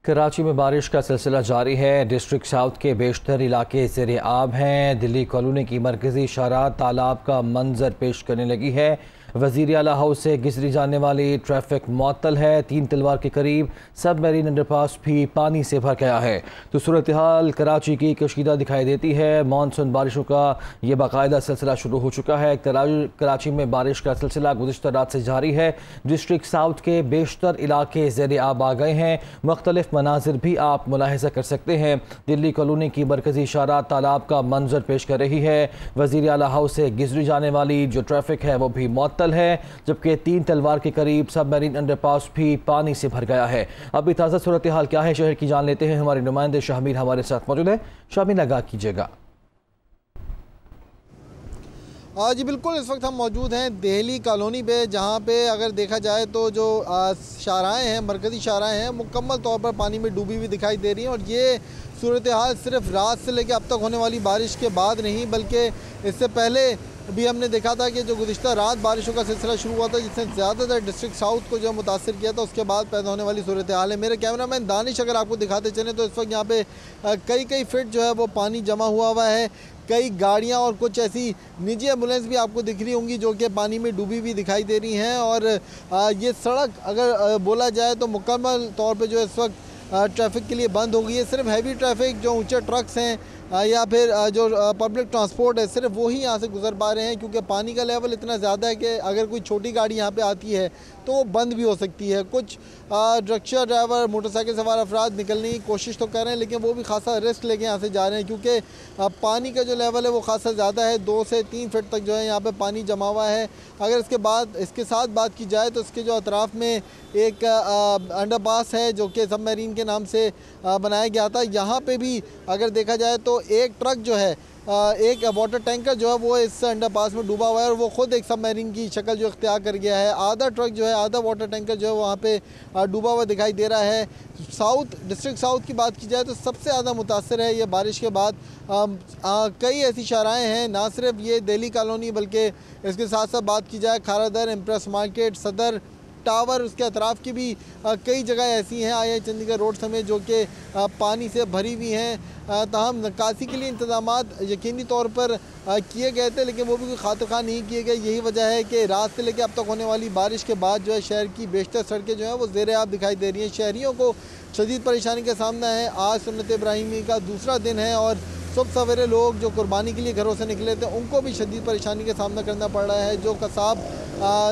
कराची में बारिश का सिलसिला जारी है। डिस्ट्रिक्ट साउथ के बेशतर इलाके ज़ेर आब हैं। दिल्ली कॉलोनी की मरकजी शारा तालाब का मंजर पेश करने लगी है। वज़ीर आला हाउस से गुजरी जाने वाली ट्रैफिक मुअत्तल है। 3 तलवार के करीब सब मरीन अंडरपास भी पानी से भर गया है। तो सूरत हाल कराची की कशीदा दिखाई देती है। मानसून बारिशों का ये बाकायदा सिलसिला शुरू हो चुका है। कराची में बारिश का सिलसिला गुज़िश्ता रात से जारी है। डिस्ट्रिक्ट साउथ के बेशतर इलाके ज़ेर आब आ गए हैं। मुख्तलिफ मनाजिर भी आप मुलाहिजा कर सकते हैं। दिल्ली कॉलोनी की मरकजी शारा तालाब का मंजर पेश कर रही है। वज़ीर आला हाउस से गुजरी जाने वाली जो ट्रैफिक है वो भी मुअत्तल है, जबकि 3 तलवार के करीब सब मरीन अंडरपास भी पानी से भर गया है। अभी ताज़ा सूरत हाल क्या है शहर की जान लेते हैं। हमारे नुमाइंदे शामिर हमारे साथ मौजूद है। शामिर आगाह कीजिएगा। जी बिल्कुल, इस वक्त हम मौजूद हैं दिल्ली कॉलोनी पे, जहाँ पे अगर देखा जाए तो जो शाराएँ हैं, मरकज़ी शाराएँ हैं, मुकम्मल तौर पर पानी में डूबी हुई दिखाई दे रही हैं। और ये सूरत हाल सिर्फ रात से लेकर अब तक होने वाली बारिश के बाद नहीं, बल्कि इससे पहले भी हमने देखा था कि जो गुज़िश्ता रात बारिशों का सिलसिला शुरू हुआ था, जिसने ज़्यादातर डिस्ट्रिक्ट साउथ को जो मुतासर किया था, उसके बाद पैदा होने वाली सूरत हाल है। मेरे कैमरामैन दानिश अगर आपको दिखाते चलें तो इस वक्त यहाँ पे कई फीट जो है वो पानी जमा हुआ है। कई गाड़ियाँ और कुछ ऐसी निजी एम्बुलेंस भी आपको दिख रही होंगी जो कि पानी में डूबी हुई दिखाई दे रही हैं। और ये सड़क अगर बोला जाए तो मुकम्मल तौर पे जो इस वक्त ट्रैफिक के लिए बंद हो गई है। सिर्फ हैवी ट्रैफिक, जो ऊंचे ट्रक्स हैं या फिर जो पब्लिक ट्रांसपोर्ट है, सिर्फ वही यहाँ से गुजर पा रहे हैं, क्योंकि पानी का लेवल इतना ज़्यादा है कि अगर कोई छोटी गाड़ी यहाँ पे आती है तो वो बंद भी हो सकती है। कुछ रिक्शा ड्राइवर, मोटरसाइकिल सवार अफराद निकलने की कोशिश तो कर रहे हैं, लेकिन वो भी खासा रिस्क लेके यहाँ से जा रहे हैं, क्योंकि पानी का जो लेवल है वो खासा ज़्यादा है। 2 से 3 फीट तक जो है यहाँ पे पानी जमा हुआ है। अगर इसके साथ बात की जाए तो इसके जो अतराफ़ में एक अंडरपास है जो कि सबमरीन के नाम से बनाया गया था। यहाँ पे भी अगर देखा जाए तो एक ट्रक जो है, एक वाटर टैंकर जो है वो इस अंडरपास में डूबा हुआ है, और वो ख़ुद एक सबमरीन की शक्ल जो इख्तियार कर गया है। आधा ट्रक जो है, आधा वाटर टैंकर जो है वहाँ पे डूबा हुआ दिखाई दे रहा है। डिस्ट्रिक्ट साउथ की बात की जाए तो सबसे ज़्यादा मुतासर है ये बारिश के बाद। कई ऐसी शाराएँ हैं, ना सिर्फ ये दिल्ली कॉलोनी, बल्कि इसके साथ साथ बात की जाए खारादर, इम्प्रेस मार्केट, सदर टावर, उसके अतराफ़ की भी कई जगह ऐसी हैं, आया चंडीगढ़ रोड समेत, जो कि पानी से भरी हुई हैं। तमाम निकासी के लिए इंतजामात यकीनी तौर पर किए गए थे, लेकिन वो भी कोई खातिर खा नहीं किए गए। यही वजह है कि रात से लेकर अब तक होने वाली बारिश के बाद जो है शहर की बेशतर सड़कें जो हैं वो ज़ेर आब दिखाई दे रही हैं। शहरियों को शदीद परेशानी का सामना है। आज सुन्नत इब्राहिमी का दूसरा दिन है, और सुबह सवेरे लोग जो कुर्बानी के लिए घरों से निकले थे उनको भी शदीद परेशानी का सामना करना पड़ रहा है। जो कसाब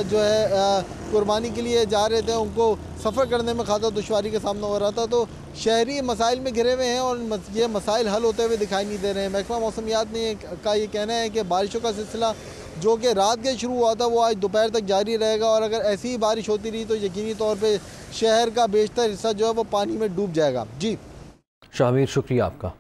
जो है कुर्बानी के लिए जा रहे थे, उनको सफ़र करने में खासा दुश्वारी का सामना हो रहा था। तो शहरी मसाइल में घिरे हुए हैं और ये मसाइल हल होते हुए दिखाई नहीं दे रहे हैं। महकमा मौसमियात ने का ये कहना है कि बारिशों का सिलसिला जो कि रात के शुरू हुआ था वो आज दोपहर तक जारी रहेगा, और अगर ऐसी ही बारिश होती रही तो यकीनी तौर पर शहर का बेशतर हिस्सा जो है वो पानी में डूब जाएगा। जी शामिर, शुक्रिया आपका।